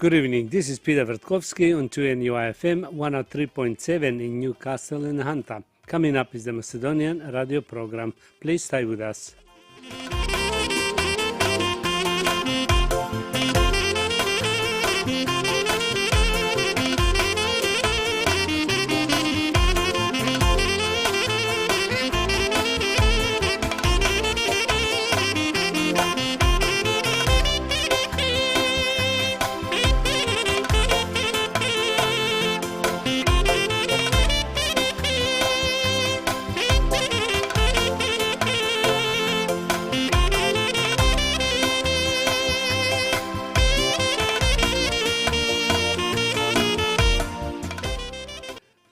Good evening. This is Peter Vertkovsky on 2NUI-FM 103.7 in Newcastle and Hunter. Coming up is the Macedonian radio program. Please stay with us.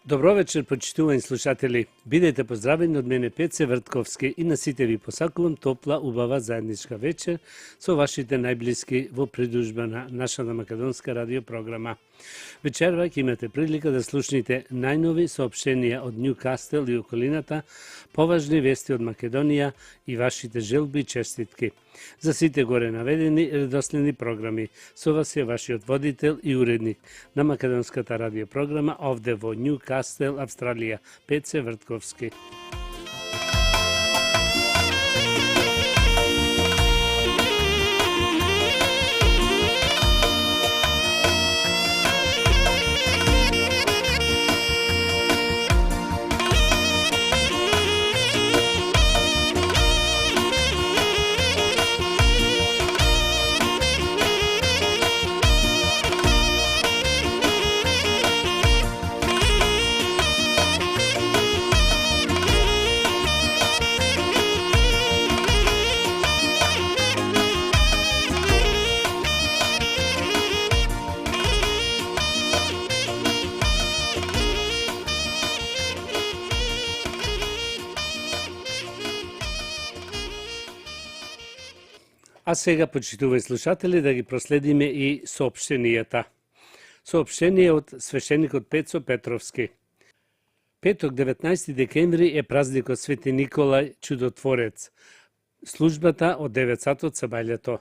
Добро вечер, почитувани слушатели. Бидете поздравени од мене Пеце Вртковски и на сите ви посакувам топла, убава заедничка вечер со вашите најблиски во придружба на нашата македонска радиопрограма. Вечерва ќе имате прилика да слушнете најнови соопштенија од Ньюкастел и околината, поважни вести од Македонија и вашите желби и честитки. За сите горе наведени редоследни програми, со вас е вашиот водител и уредник на македонската радиопрограма овде во Ньюкастел, Австралија, Пеце Вртковски. А сега, почитуваји слушатели, да ги проследиме и соопштенијата. Соопштение од свещеникот Пецо Петровски. Петок, 19 декември е празникот Свети Николај Чудотворец. Службата од 9 сатот сабајлето.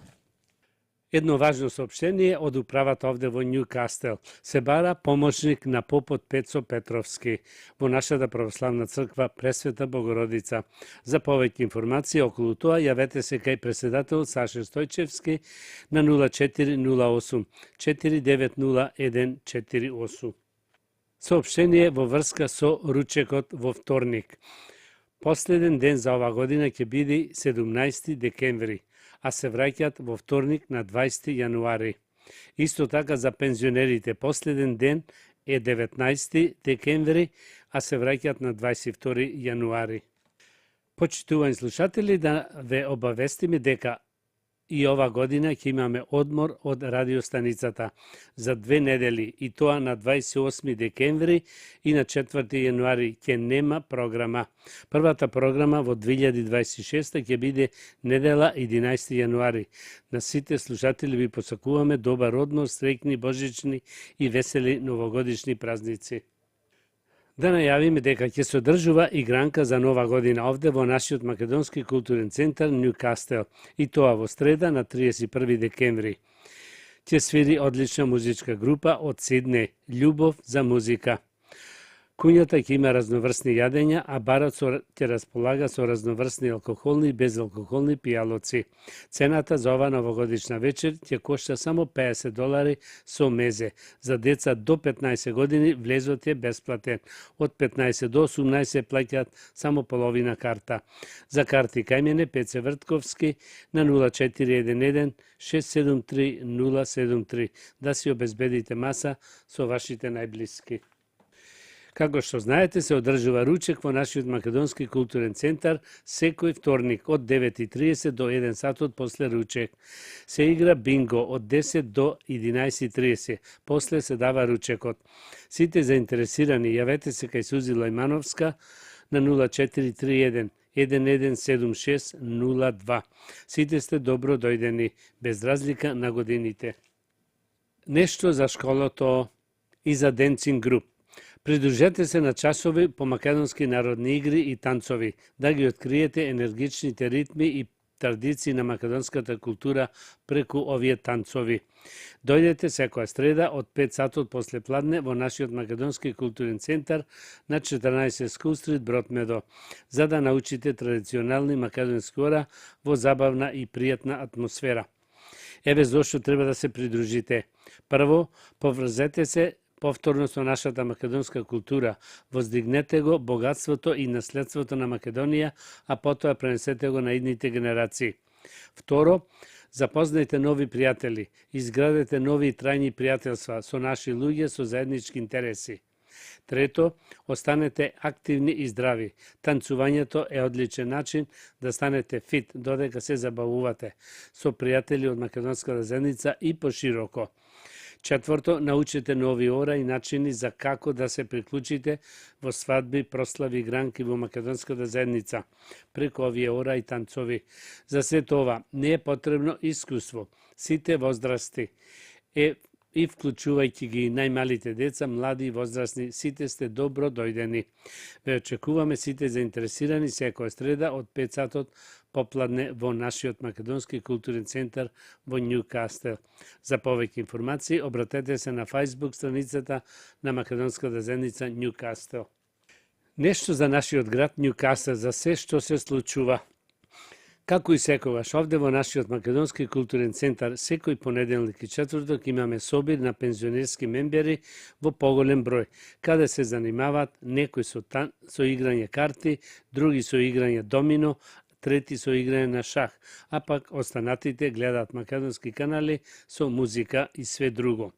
Едно важно соопштение од управата овде во Ньюкастел. Се бара помошник на попот Пецо Петровски во нашата православна црква Пресвета Богородица. За повеќе информации околу тоа јавете се кај председател Саше Стојчевски на 0408 490148. Соопштение во врска со ручекот во вторник. Последен ден за ова година ќе биде 17 декември. А се враќаат во вторник на 20 јануари. Исто така за пензионерите последен ден е 19 декември, а се враќаат на 22 јануари. Почитувани слушатели, да ве обавестиме дека и ова година ќе имаме одмор од радиостаницата за 2 недели, и тоа на 28 декември и на 4 јануари ќе нема програма. Првата програма во 2026 ќе биде недела 11 јануари. На сите слушатели ви посакуваме добар одмор, среќни божични и весели новогодишни празници. Да најавиме дека ќе се одржува игранка за нова година овде во нашиот македонски културен центар Ньюкастел, и тоа во среда на 31 декември. Ќе свири одлична музичка група од Сидне, Љубов за музика. Куњата ќе има разноврсни јадења, а барот ќе располага со разноврсни алкохолни и безалкохолни пијалоци. Цената за ова новогодишна вечер ќе кошта само $50 со мезе. За деца до 15 години влезот е бесплатен. Од 15 до 18 плаќаат само половина карта. За карти кај мене Пеце Вртковски на 0411 673 073. Да си обезбедите маса со вашите најблиски. Како што знаете, се одржува ручек во нашиот македонски културен центар секој вторник од 9:30 до 1 сатот после ручек. Се игра бинго од 10 до 11:30, после се дава ручекот. Сите заинтересирани јавете се кај Сузи Лајмановска на 0431 117602. Сите сте добро дојдени, без разлика на годините. Нешто за школото и за Dancing Group. Придружете се на часови по македонски народни игри и танцови, да ги откриете енергичните ритми и традиции на македонската култура преку овие танцови. Дојдете секоја среда од 5 сатот после пладне во нашиот македонски културен центар на 14 School Street, Бродмедо, за да научите традиционални македонски ора во забавна и пријатна атмосфера. Еве зошто треба да се придружите. Прво, поврзете се повторно со нашата македонска култура, воздигнете го богатството и наследството на Македонија, а потоа пренесете го на идните генерации. Второ, запознајте нови пријатели, изградете нови и трајни пријателства со наши луѓе со заеднички интереси. Трето, останете активни и здрави. Танцувањето е одличен начин да станете фит, додека се забавувате со пријатели од македонската заедница и пошироко. Четврто, научете нови ора и начини за како да се приклучите во свадби, прослави и гранки во македонската заедница, преку овие ора и танцови. За се това не е потребно искуство. Сите возрасти и вклучувајќи ги најмалите деца, млади и возрастни, сите сте добро дојдени. Ве очекуваме сите заинтересирани секоја среда од 5 сатот попладне во нашиот македонски културен центар во Нјукастел. За повеќе информации обратете се на Facebook страницата на македонската заедница Нјукастел. Нешто за нашиот град Нјукастел, за се што се случува. Како и секогаш, овде во нашиот македонски културен центар, секој понеделник и четврток имаме собир на пензионерски мембери во поголем број, каде се занимаваат некои со играње карти, други со играње домино, трети со играње на шах, а пак останатите гледаат македонски канали со музика и све друго.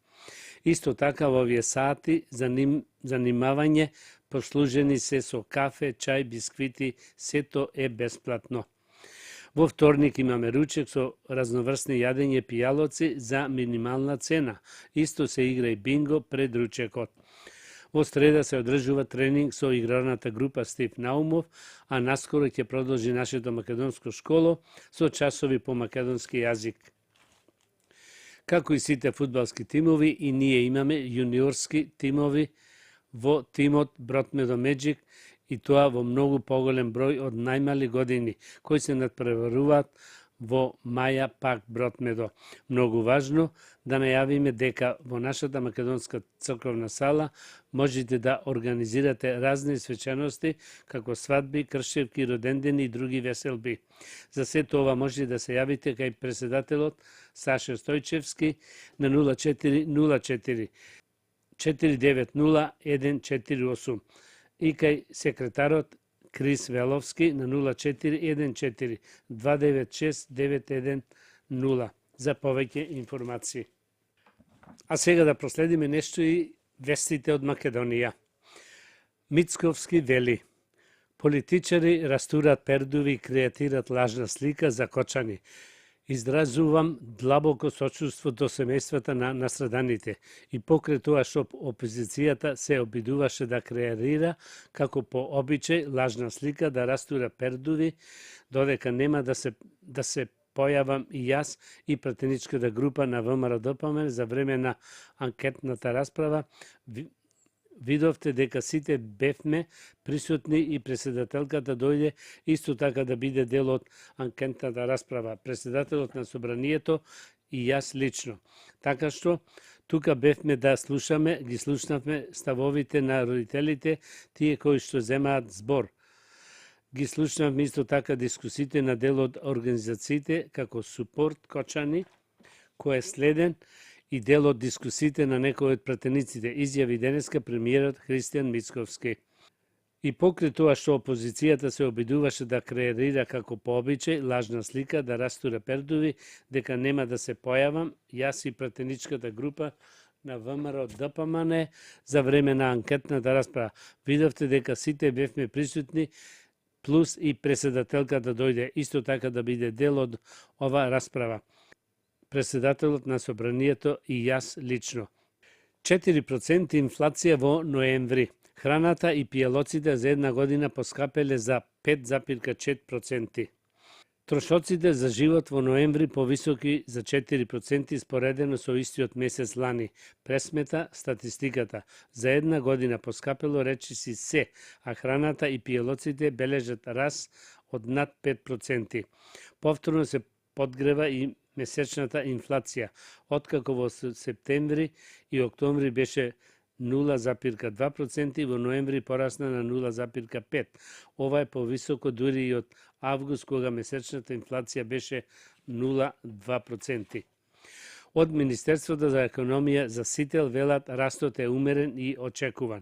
Исто така во овие сати занимавање послужени се со кафе, чај, бисквити, сето е бесплатно. Во вторник имаме ручек со разноврсни јадење пијалоци за минимална цена. Исто се игра и бинго пред ручекот. Во среда се одржува тренинг со играрната група Стив Наумов, а наскоро ќе продолжи нашето македонско школо со часови по македонски јазик. Како и сите фудбалски тимови, и ние имаме јуниорски тимови во тимот Бродмедо Меджик, и тоа во многу поголем број од најмали години, кои се надпреваруваат во Маја Пак Бродмедо. Многу важно да најавиме дека во нашата македонска црковна сала можете да организирате разни свечености, како свадби, кршевки, родендени и други веселби. За се тоа може да се јавите кај председателот Саше Стојчевски на 0404 490 148 и кај секретарот Крис Веловски на 0414 296 910 за повеќе информации. А сега да проследиме нешто и вестите од Македонија. Мицковски вели: политичари растурат пердуви и креатират лажна слика за Кочани. Изразувам длабоко сочувство до семејствата на настраданите и покрај тоа што опозицијата се обидуваше да креирира како по обичај лажна слика да растура пердуви, додека нема да се појавам и јас и пратеничката група на ВМРО-ДПМН за време на анкетната расправа, видовте дека сите бевме присутни и председателката дојде исто така да биде дел од анкетната расправа, председателот на собранието и јас лично. Така што тука бевме да слушаме, ги слушнавме ставовите на родителите, тие кои што земаат збор. Ги слушнавме исто така дискусите на дел од организациите како Супорт Кочани, кој е следен и дел од дискусите на некои од пратениците, изјави денеска премиерот Христијан Мицковски. И покрај тоа што опозицијата се обидуваше да креирира како по обичај лажна слика да растура пердуви, дека нема да се појавам, јас и пратеничката група на ВМРО-ДПМН за време на анкетната расправа. Видовте дека сите бевме присутни, плюс и председателката дојде исто така да биде дел од ова расправа. Председателот на собранието и јас лично. 4% инфлација во ноември. Храната и пијалоците за една година поскапеле за 5,4%. Трошоците за живот во ноември повисоки за 4% споредено со истиот месец лани. Пресмета статистиката. За една година поскапело речиси се, а храната и пијалоците бележат раст од над 5%. Повторно се подгрева и месечната инфлација, откако во септември и октомври беше 0,2% и во ноември порасна на 0,5%. Ова е повисоко дури и од август, кога месечната инфлација беше 0,2%. Од Министерството за економија за Сител велат растот е умерен и очекуван.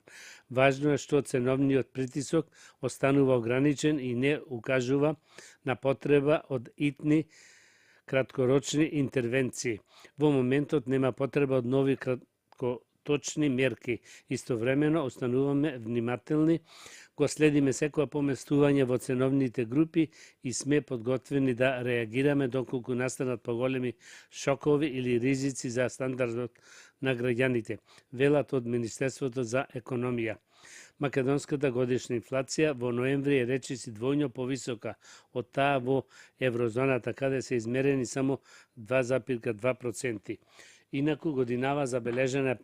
Важно е што ценовниот притисок останува ограничен и не укажува на потреба од итни краткорочни интервенции. Во моментот нема потреба од нови краткоточни мерки. Истовремено остануваме внимателни, го следиме секоја поместување во ценовните групи и сме подготвени да реагираме доколку настанат поголеми шокови или ризици за стандардот на граѓаните, велат од Министерството за економија. Македонската годишна инфлација во ноември е речиси двојно повисока од таа во еврозоната, каде се измерени само 2,2%. Инаку годинава забележена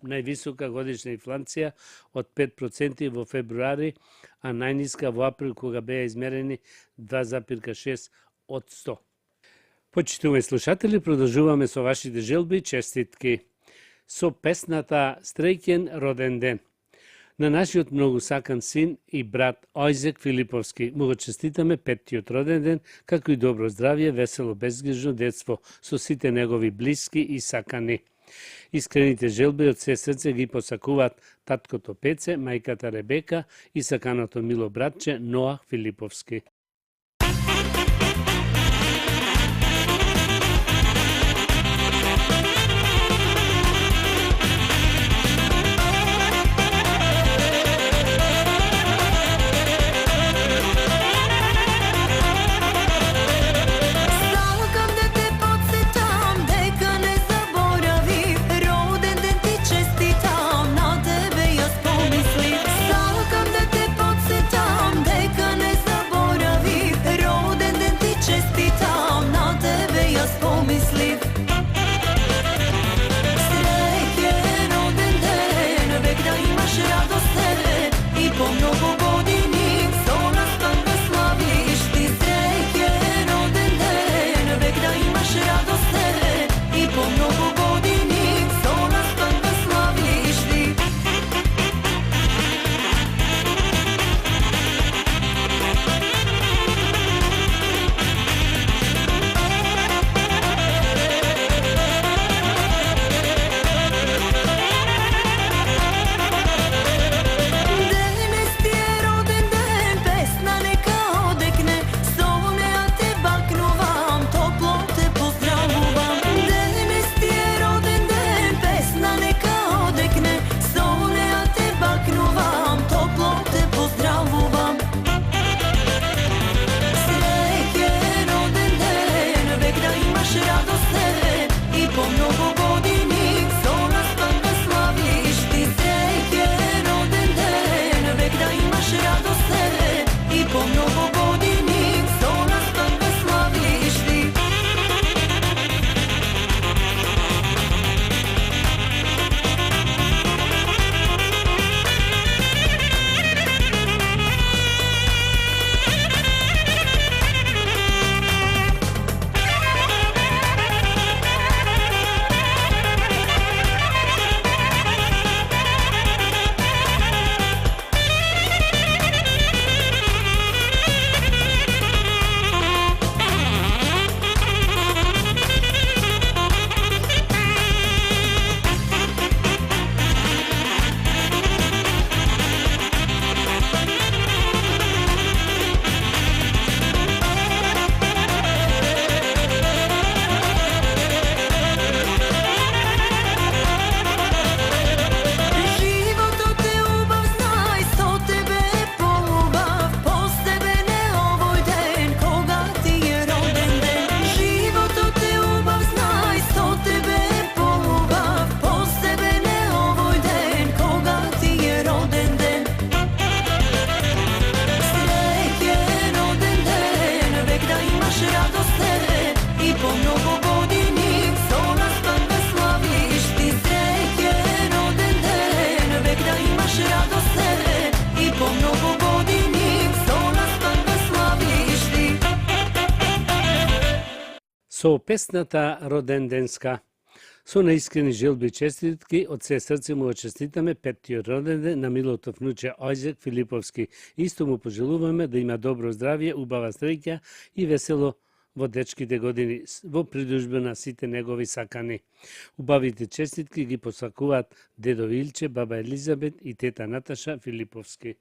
највисока годишна инфлација од 5% во февруари, а најниска во април, кога беа измерени 2,6%. Почитувани слушатели, продолжуваме со вашите желби и честитки. Со песната Среќен роден ден на нашиот многу сакан син и брат Ојзек Филиповски. Му го честитаме 5-тиот роден ден, како и добро здравје, весело, безгрижно детство со сите негови блиски и сакани. Искрените желби од се срце ги посакуваат таткото Пеце, мајката Ребека и саканото мило братче Ноах Филиповски. Дека не заборавам Со песната роденденска, со наискрени желби и честитки, од се срце му честитаме 5-тиот роденден на милото внуче Ајзек Филиповски. Исто му пожелуваме да има добро здравје, убава среќа и весело во дечките години, во придружба на сите негови сакани. Убавите честитки ги посакуваат дедо Илче, баба Елизабет и тета Наташа Филиповски.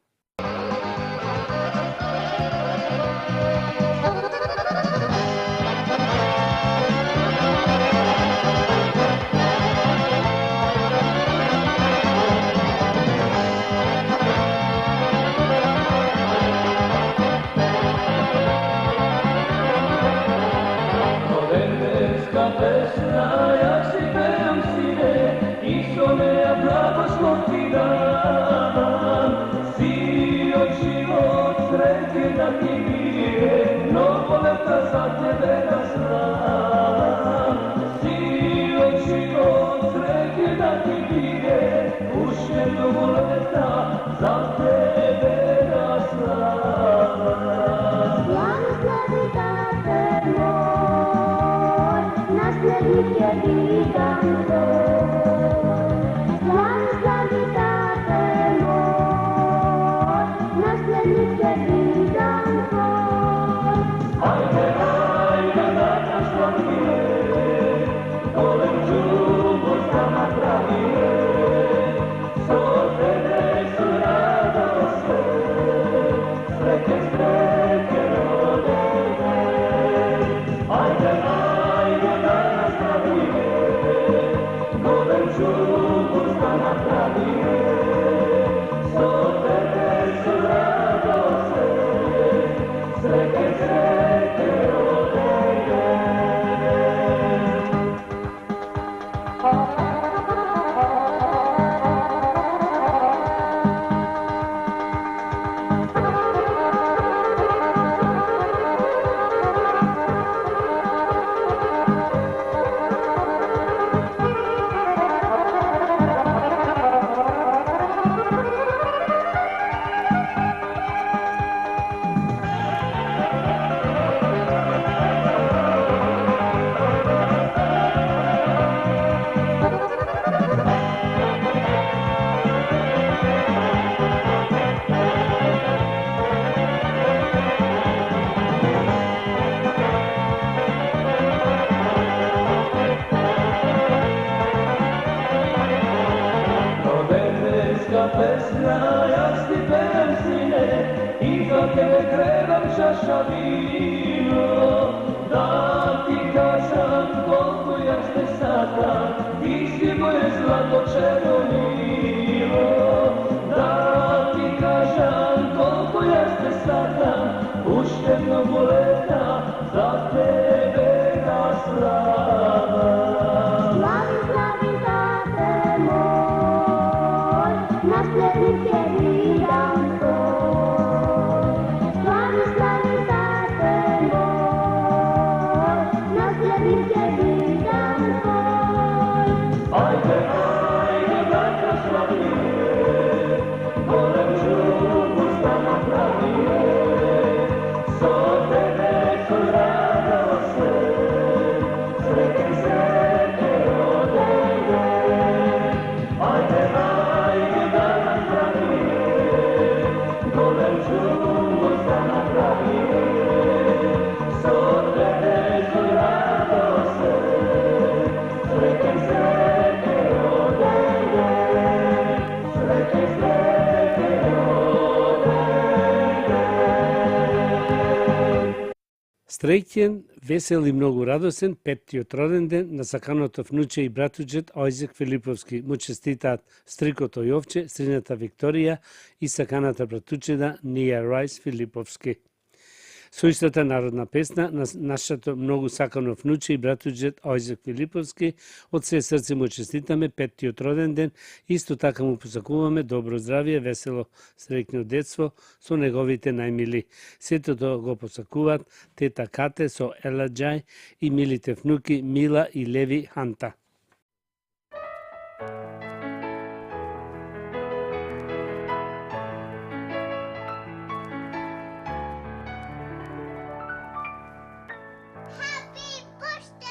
Среќен, весел и многу радосен 5-тиот роденден на саканото внуче и братуџет Ајзек Филиповски. Му честитаат стрикото Јовче, стрината Викторија и саканата братучеда Нија Рајс Филиповски. Со истата народна песна на нашето многу сакано внуче и братуџет Ајзек Филиповски, од се срце му честитаме 5-тиот роденден, исто така му посакуваме добро здравје, весело, среќно детство со неговите најмили. Сето го посакуваат тета Кате со Еладжај и милите внуки Мила и Леви Ханта. Happy birthday!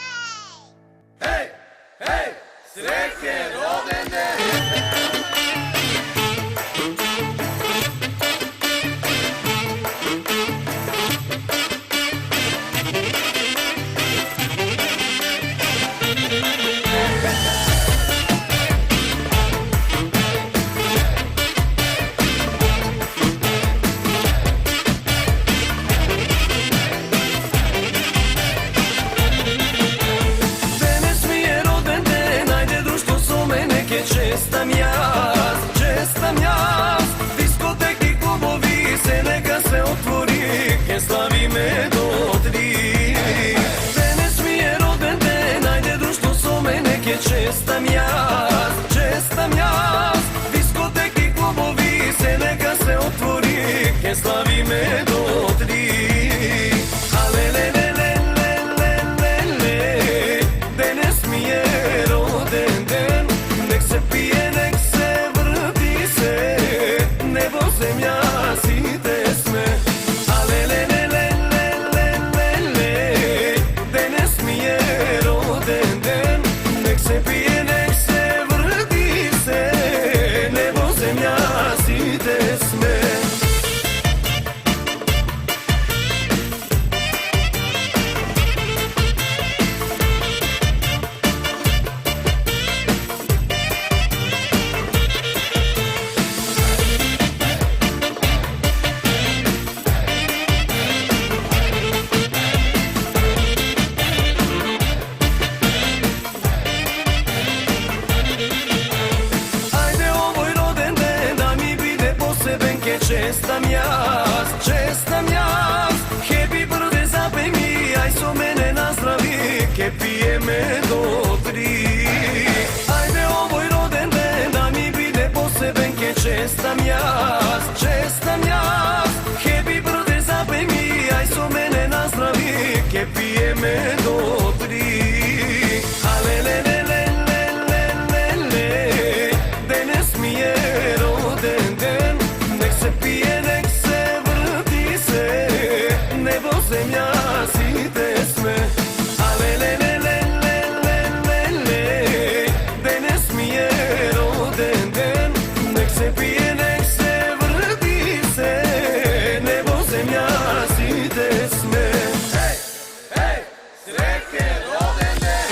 Srećen rođendan! Čestam jaz, diskoteki, klubovi, se neka se otvori, ke slavi me do 3. Danas mi je roden den, ajde društvo so me neke čestam jaz, diskoteki, klubovi, se neka se otvori, ke slavi me do 3. Danas mi je roden den, nek se pije, nek se vrti se, nebo zemlja site sme. Danas mi je roden den, nek se pije, nek se vrti se, nebo zemlja site sme. Čestam jaz, happy birthday zapej mi, aj so mene nazdravi, ke pije me do 3. Ajde ovoj roden den, da mi bide poseben, ke čestam jaz, happy birthday zapej mi, aj so mene nazdravi, ke pije me do 3. Danas mi je roden den, nek se pije, nek se vrti se, nebo zemlja site sme. Danas mi je roden den, nek se pije, nek se vrti se, nebo zemlja site sme. Hej, hej, srećen rođendan!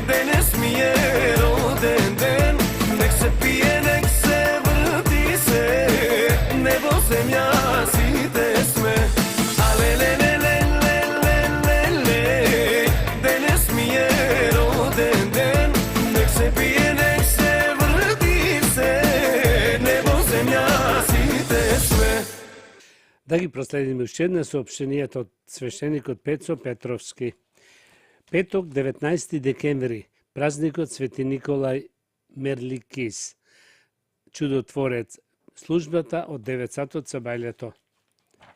Danas mi je roden den, nek se pije, nek se vrti se, nebo zemlja site sme. Danas mi je roden den, nek se pije, nek se vrti se, nebo zemlja site sme. Да ги проследиме уште една соопштенијата од свештеникот Пецо Петровски. Петок, 19 декември, празникот Свети Николај Мерликис, чудотворец, службата од 9 сатот со бајлето.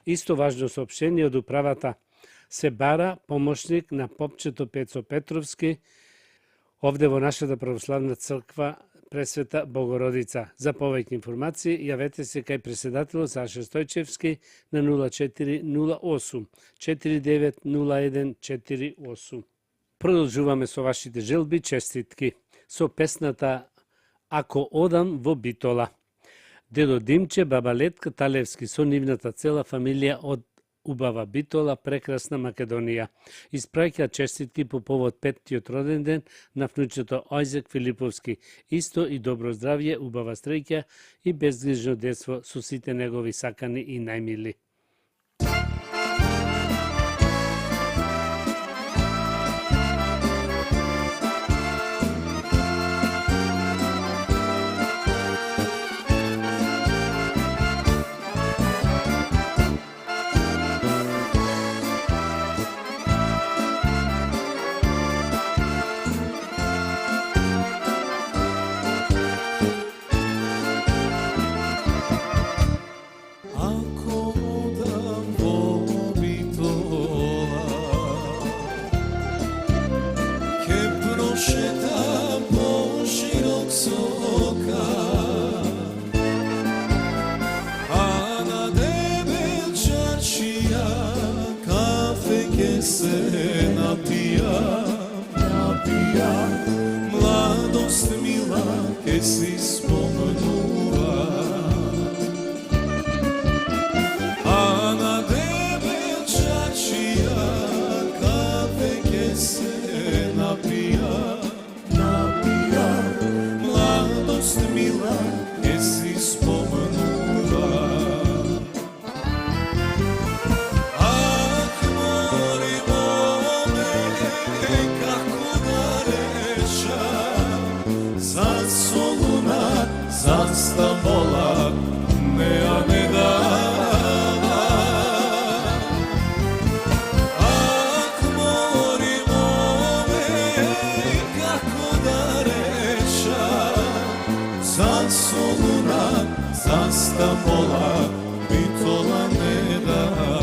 Исто важно соопштение од управата, се бара помошник на попчето Пецо Петровски, овде во нашата православна црква Пресвета Богородица. За повеќе информации јавете се кај председателот Саша Стојчевски на 0408 490148. Продолжуваме со вашите желби, честитки, со песната Ако одам во Битола. Дедо Димче, баба Летка Талевски со нивната цела фамилија од убава Битола, прекрасна Македонија. Испраќа честитки по повод 5-тиот роден ден на внучето Ајзек Филиповски. Исто и добро здравје, убава среќа и безгрижно детство со сите негови сакани и најмили. napija, mladost mila ke si spomenula. A na debel čačija kafe ke se napija, mladost mila ke si spomenula. Zastamola nea ne dava. Ak morimo me kako da reša, zasoluna zastamola bitola ne dava.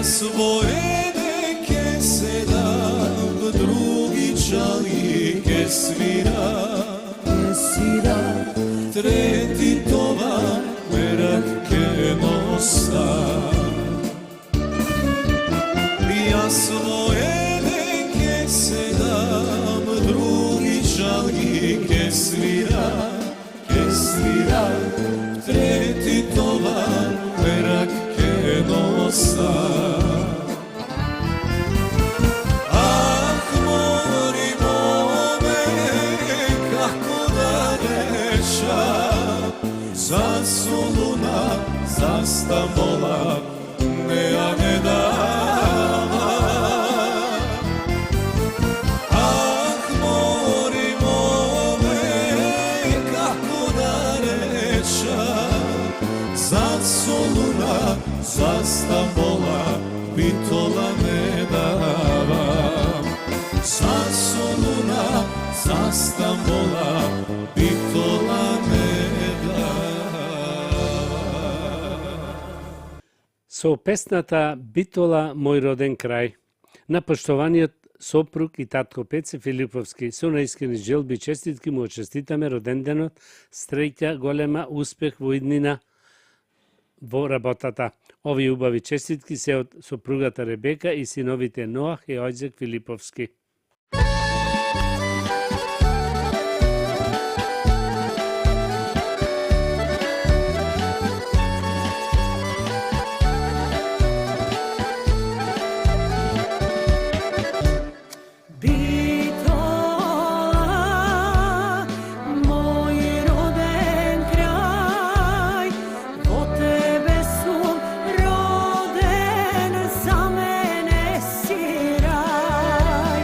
Svoje neke se dam, drugi čali ke svira, treti tovar merak ke nosa. Ja svoje neke se dam, drugi čali ke svira, treti tovar merak ke nosa. Zasoluna zastamola nea ne dava. Ah, morimo me kako da reša, zasoluna zastamola bitola ne dava. Zasoluna zastamola bitola ne dava. Со песната Битола, мој роден крај, на поштованиот сопруг и татко Пеце Филиповски, со наискрени желби и честитки му очеститаме роденденот, среќа, голема успех во иднина во работата. Овие убави честитки се од сопругата Ребека и синовите Ноах и Ојзек Филиповски. Za mene si raj,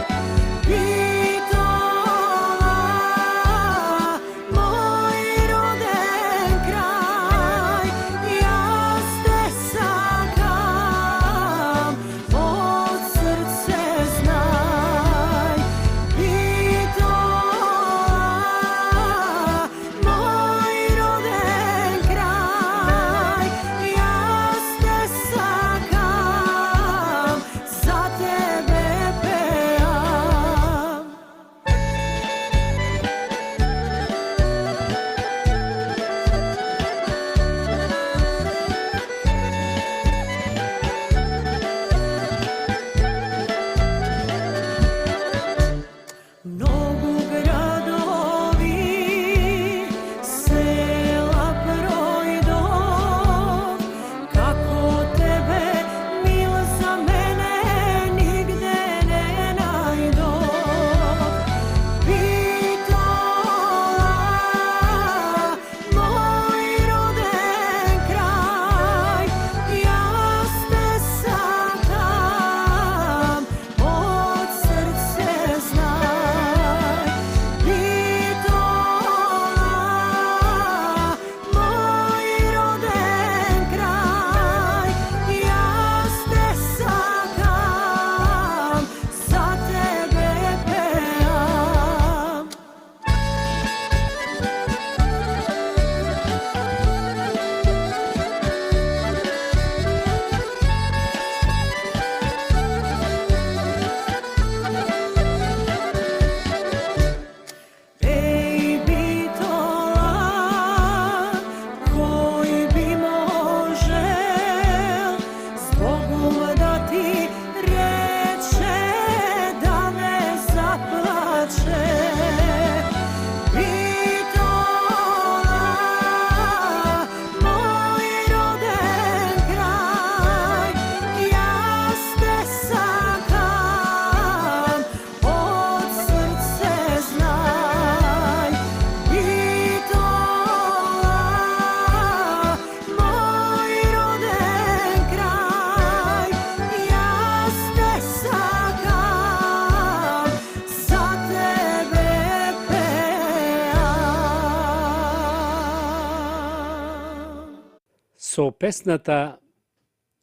Со песната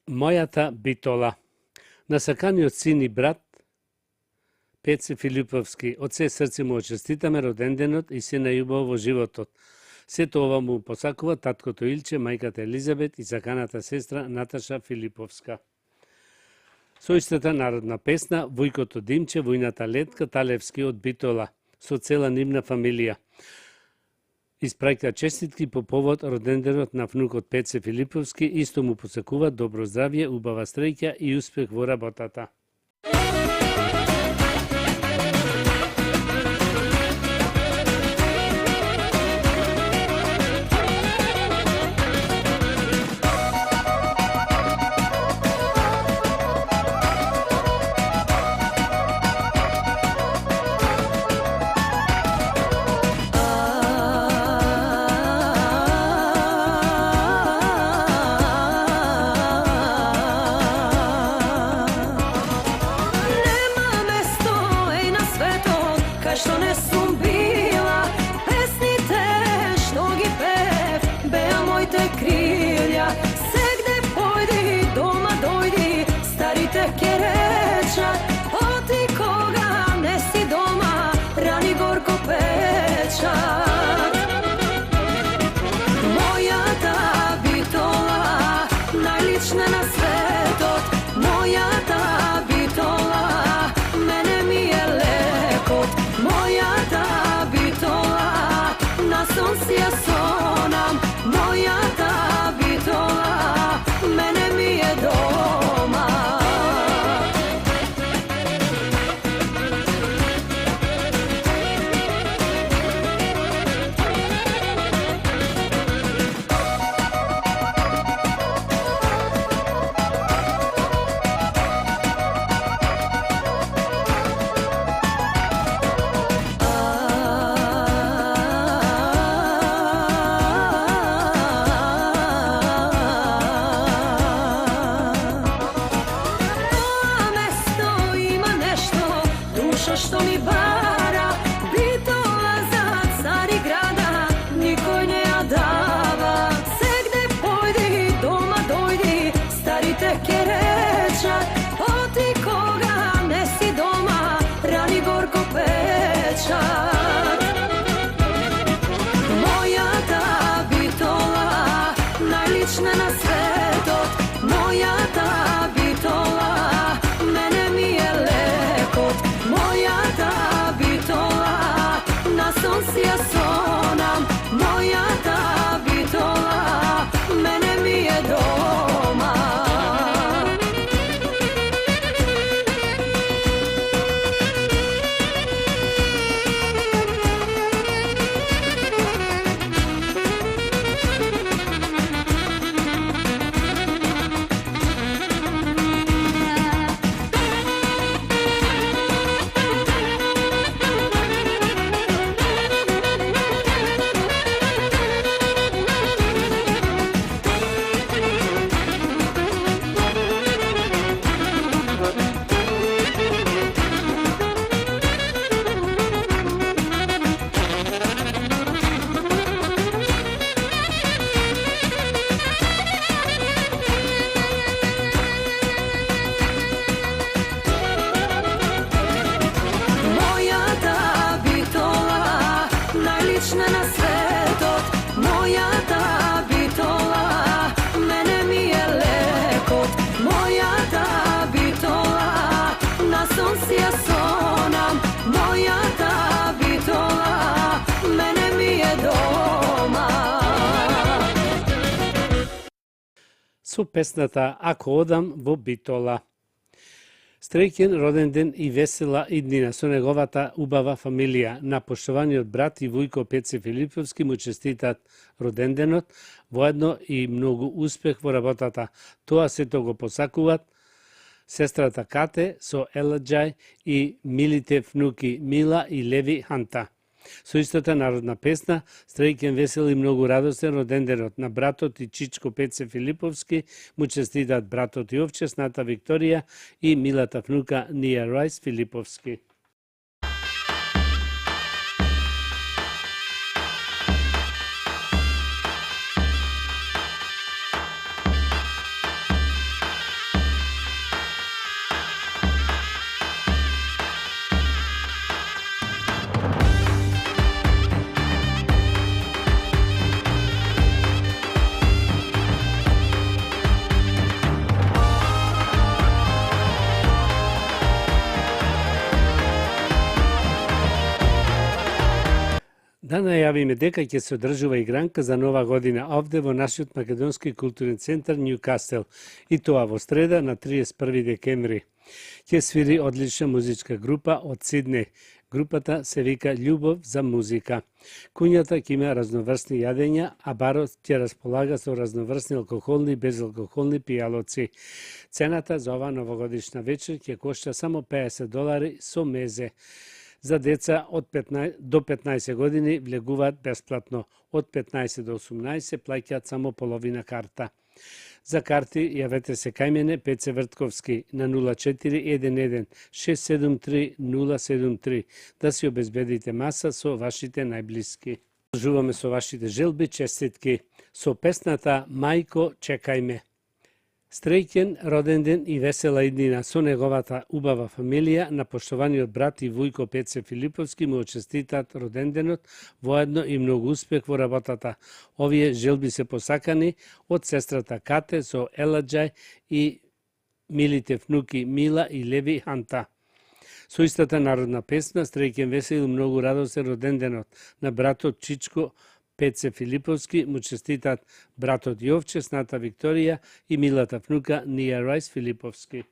Мојата битола, насаканиот син и брат Пеце Филиповски, од се срце му честитаме роденденот и се најубаво во животот. Сето ова му посакува таткото Илче, мајката Елизабет и саканата сестра Наташа Филиповска. Со истата народна песна Вујкото Димче, Војната летка Талевски од Битола, со цела нивна фамилија. Испраќа честитки по повод роденденот на внукот Пеце Филиповски, исто му посакува добро здравје, убава среќа и успех во работата. Што не сум била, песните што ги пев, беа моите крилја. Сегде појди, дома дојди, старите ке речат, оти кога не си дома, рани горко печат. Мојата битола, најлична на светот, мојата битола, мене ми е лекот. Мојата битола, на сон си ја сонам, мојата битола, мене ми е дома. Што ми бара, битола за цари града, никој не ја дава. Сегде појди, дома дојди, старите ке речат, оти кога не си дома, рани горко печат. Мојата битола, најлична на светот, мојата битола, мене ми е лекот. Мојата битола, на сон си ја сонам, мојата битола, мене ми е дома. Со песната Ако одам во Битола. Среќен роденден и весела иднина со неговата убава фамилија. На поштованиот брат и Вујко Пеце Филиповски му честитат роденденот, воедно и многу успех во работата. Тоа сето го посакуваат сестрата Кате со Еладжај и милите внуки Мила и Леви Ханта. Со истата народна песна, среќен, весел и многу радостен роденденот на братот и чичко Пеце Филиповски му честитат братот Јовче, сната Викторија и милата внука Нија Рајс Филиповски. Да најавиме дека ќе се одржува игранка за нова година овде во нашиот македонски културен центар Њукасел, и тоа во среда на 31 декември. Ќе свири одлична музичка група од Сиднеј. Групата се вика Љубов за музика. Куњата ќе има разноврсни јадења, а барот ќе располага со разноврсни алкохолни и безалкохолни пијалоци. Цената за ова новогодишна вечер ќе кошта само $50 со мезе. За деца од 15 до 15 години влегуваат бесплатно. Од 15 до 18 плаќаат само половина карта. За карти јавете се кај мене Пеце Вртковски на 0411 673 073 да си обезбедите маса со вашите најблиски. Продолжуваме со вашите желби, честитки со песната Мајко чекај ме. Среќен роденден и весела иднина со неговата убава фамилија, на поштованиот брат и вујко Пеце Филиповски му честитаат роденденот, воедно и многу успех во работата. Овие желби се посакани од сестрата Кате со Еладжај и милите внуки Мила и Леви Ханта. Со истата народна песна, среќен весел и многу радосен роденденот на братот Чичко Пеце Филиповски, му честитат братот Јовче, сната Викторија и милата внука Нија Рајс Филиповски.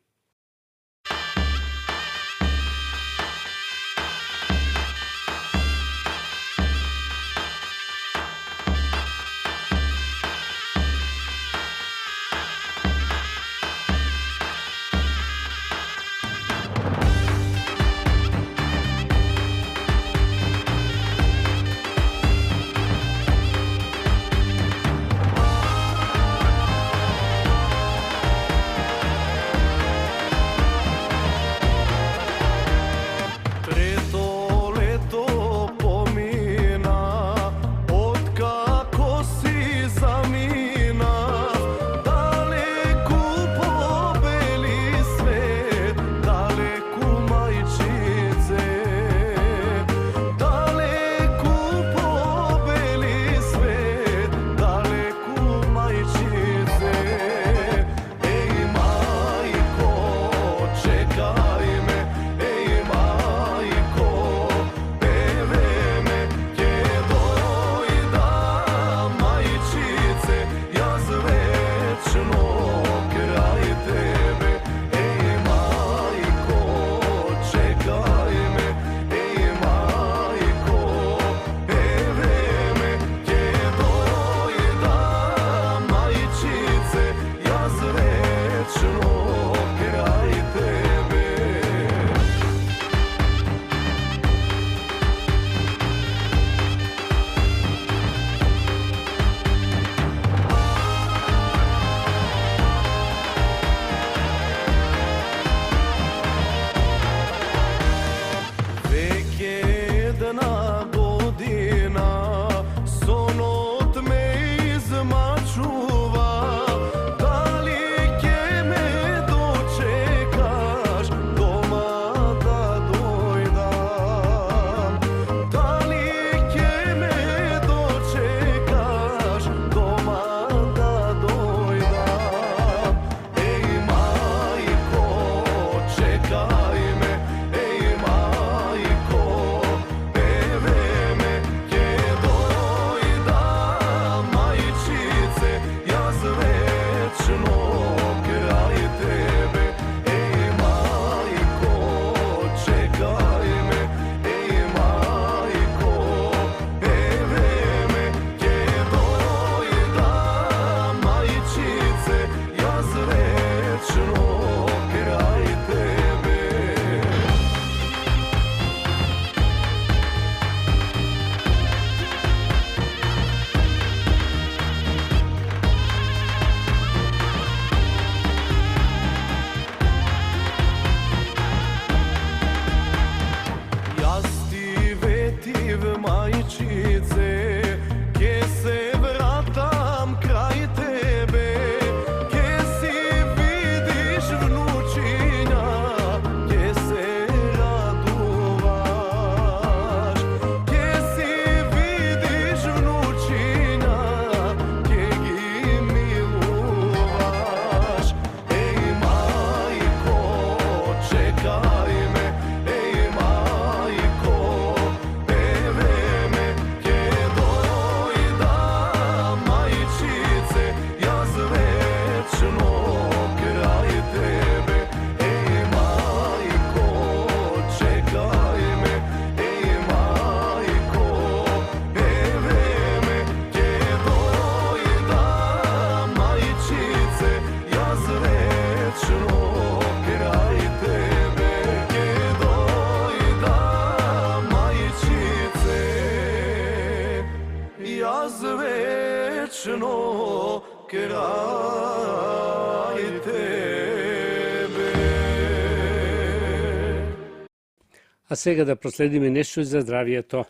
А сега да проследиме нешто за здравието.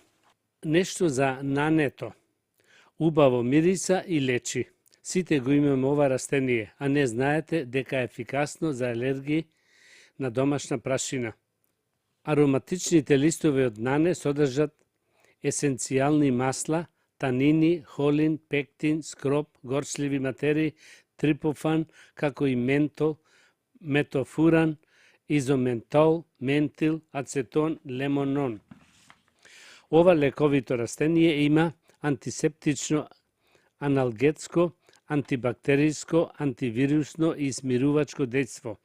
Нешто за нането. Убаво мириса и лечи. Сите го имаме ова растение, а не знаете дека е ефикасно за алергии на домашна прашина. Ароматичните листови од нане содржат есенцијални масла, танини, холин, пектин, скроп, горчливи материи, трипофан, како и ментол, метофуран, изоментол, ментил, ацетон, лемонон. Ова лековито растение има антисептично, аналгетско, антибактериско, антивирусно и смирувачко дејство.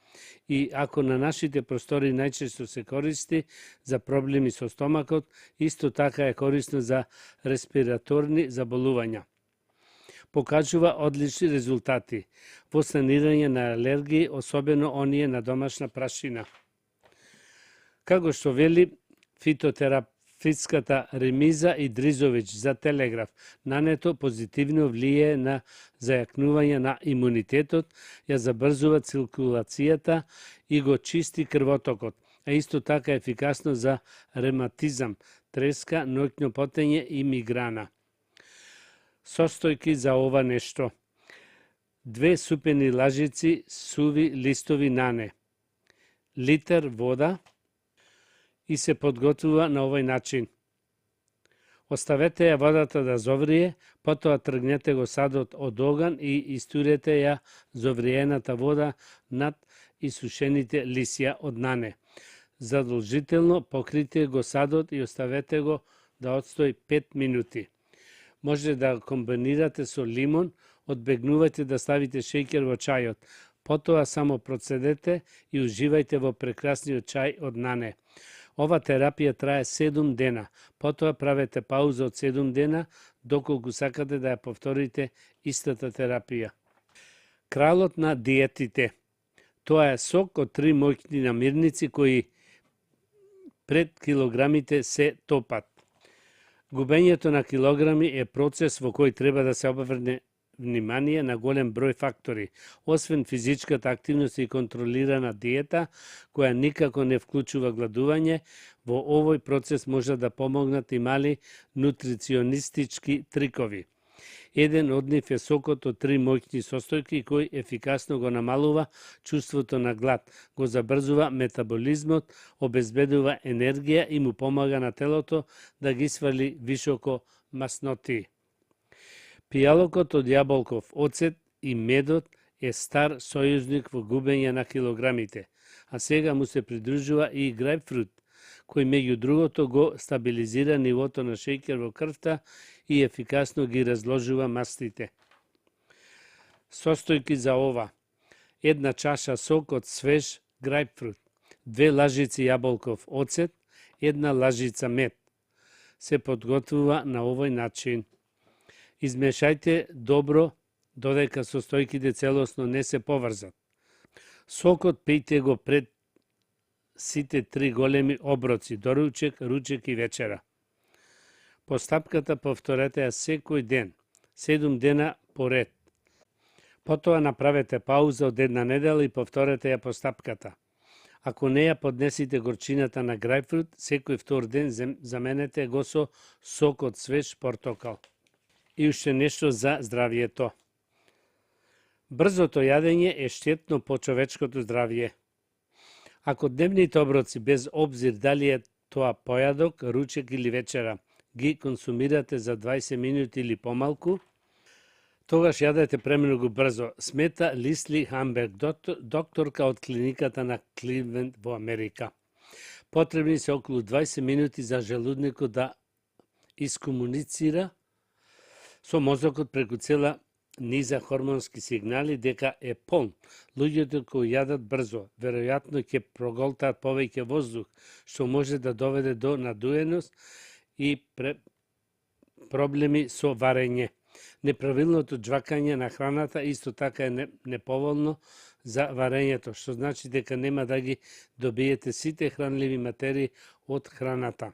И ако на нашите простори најчесто се користи за проблеми со стомакот, исто така е корисно за респираторни заболувања. Покажува одлични резултати во санирање на алергии, особено оние на домашна прашина. Како што вели фитотерапевтската Ремиза Идризович за Телеграф, нането позитивно влијае на зајакнување на имунитетот, ја забрзува циркулацијата и го чисти крвотокот, а исто така ефикасно за ревматизам, треска, ноќно потење и миграна. Состојки за ова нешто. 2 супени лажици суви листови нане, литар вода и се подготвува на овој начин. Оставете ја водата да зоврие, потоа тргнете го садот од оган и истурете ја зовриената вода над исушените лисја од нане. Задолжително покрите го садот и оставете го да отстои 5 минути. Може да го комбинирате со лимон, одбегнувајте да ставите шеќер во чајот. Потоа само процедете и уживајте во прекрасниот чај од нане. Ова терапија трае 7 дена, потоа правете пауза од 7 дена, доколку сакате да ја повторите истата терапија. Кралот на диетите. Тоа е сок од 3 моќни намирници кои пред килограмите се топат. Губењето на килограми е процес во кој треба да се обрне внимание на голем број фактори, освен физичката активност и контролирана диета, која никако не вклучува гладување. Во овој процес може да помогнат и мали нутриционистички трикови. Еден од нив е сокот од 3 моќни состојки кој ефикасно го намалува чувството на глад, го забрзува метаболизмот, обезбедува енергија и му помага на телото да ги свали вишоко масноти. Пијалокот од јаболков оцет и медот е стар сојузник во губење на килограмите, а сега му се придружува и грајпфрут, кој меѓу другото го стабилизира нивото на шеќер во крвта и ефикасно ги разложува мастите. Состојки за ова: 1 чаша сок од свеж грајпфрут, 2 лажици јаболков оцет, 1 лажица мед. Се подготвува на овој начин. Измешајте добро додека состојките целосно не се поврзат. Сокот пијте го пред сите 3 големи оброци, доручек, ручек и вечера. Постапката повторете ја секој ден, 7 дена поред. Потоа направете пауза од 1 недела и повторете ја постапката. Ако не ја поднесите горчината на грајпфрут, секој втор ден заменете го со сок од свеж портокал. И уште нешто за здравието. Брзото јадење е штетно по човечкото здравје. Ако дневните оброци, без обзир дали е тоа појадок, ручек или вечера, ги консумирате за 20 минути или помалку, тогаш јадете премногу брзо, смета Лисли Хамберг, докторка од клиниката на Кливленд во Америка. Потребни се околу 20 минути за желудникот да искомуницира со мозокот преку цела низа хормонски сигнали дека е полн. Луѓето кои јадат брзо, веројатно ќе проголтаат повеќе воздух, што може да доведе до надуеност и проблеми со варење. Неправилното џвакање на храната исто така е неповолно за варењето, што значи дека нема да ги добиете сите хранливи материи од храната.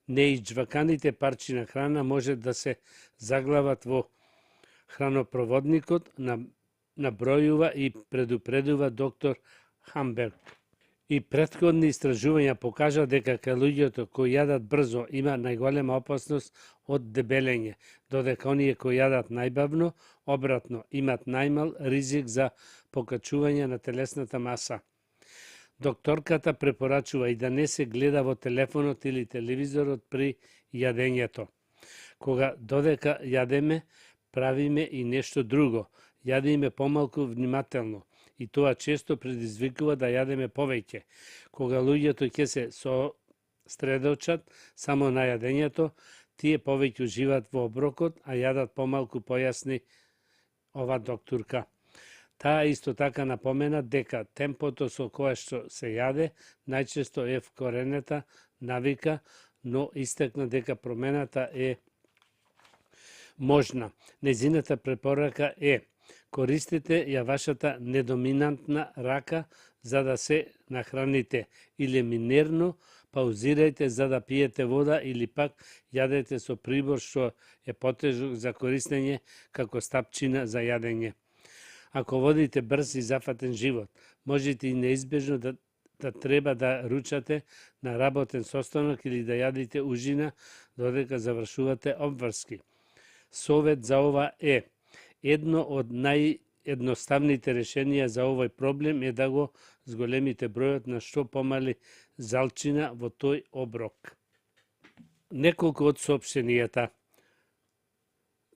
Неиџваканите парчи на храна може да се заглават во хранопроводникот, набројува и предупредува доктор Хамберг. И претходни истражувања покажа дека кај луѓето кои јадат брзо има најголема опасност од дебелење, додека оние кои јадат најбавно, обратно, имат најмал ризик за покачување на телесната маса. Докторката препорачува и да не се гледа во телефонот или телевизорот при јадењето. Кога додека јадеме, правиме и нешто друго, јадеме помалку внимателно, и тоа често предизвикува да јадеме повеќе. Кога луѓето ќе се сосредочат само на јадењето, тие повеќе уживаат во оброкот, а јадат помалку, појасни ова докторка. Таа исто така напомена дека темпото со кое што се јаде најчесто е вкоренета навика, но истакна дека промената е можна. Нејзината препорака е: користете ја вашата недоминантна рака за да се нахраните, или минерно паузирајте за да пиете вода, или пак јадете со прибор што е потежок за користење како стапчина за јадење. Ако водите брз и зафатен живот, можете и неизбежно да треба да ручате на работен состанок или да јадите ужина додека завршувате обврски. Совет за ова е: едно од наједноставните решенија за овој проблем е да го зголемите бројот на што помали залчина во тој оброк. Неколку од соопштенијата.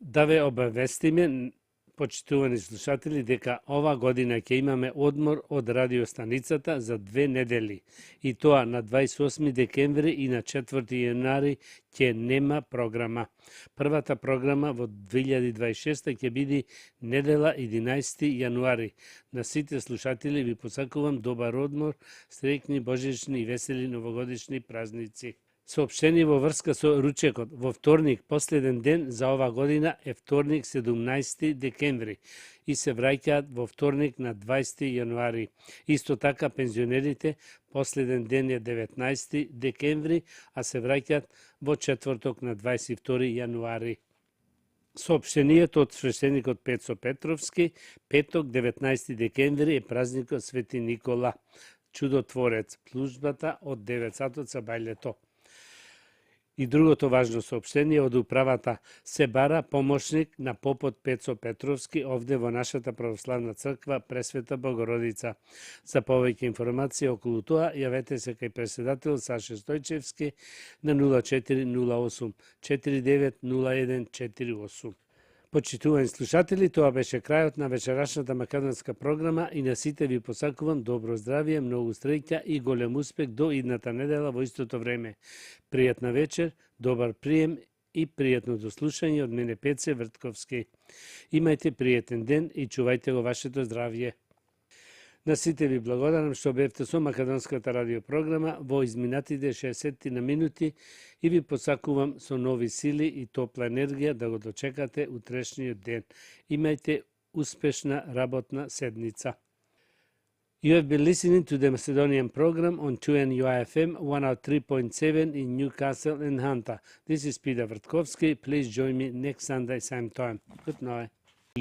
Да ве обавестиме, почитувани слушатели, дека ова година ќе имаме одмор од радиостаницата за 2 недели, и тоа на 28 декември и на 4 јаnuари ќе нема програма. Првата програма во 2026 ќе биде недела 11 јануари. На сите слушатели ви посакувам добар одмор, среќни божични и весели новогодишни празници. Соопштение во врска со ручекот. Во вторник, последен ден за ова година е вторник 17 декември и се враќаат во вторник на 20 јануари. Исто така пензионерите последен ден е 19 декември, а се враќаат во четврток на 22 јануари. Соопштението од свештеникот Пецо Петровски: петок 19 декември е празникот Свети Никола, чудотворец, службата од 9 сатот са бајлето. И другото важно соопштение од управата: се бара помошник на попот Пецо Петровски овде во нашата православна црква Пресвета Богородица. За повеќе информации околу тоа, јавете се кај председател Саше Стојчевски на 0408 490148. Почитувани слушатели, тоа беше крајот на вечерашната македонска програма и на сите ви посакувам добро здравје, многу среќа и голем успех до идната недела во истото време. Пријатна вечер, добар прием и пријатно дослушање од мене Пеце Вртковски. Имајте пријатен ден и чувајте го вашето здравје. На сите ви благодарам што бевте со македонската радиопрограма во изминатите 60 на минути и ви посакувам со нови сили и топла енергија да го дочекате утрешниот ден. Имајте успешна работна седница. You have been listening to the Macedonian program on 2NUIFM 103.7 in Newcastle and Hunter. This is Peter Vrtkovski. Please join me next Sunday, same time. Good night.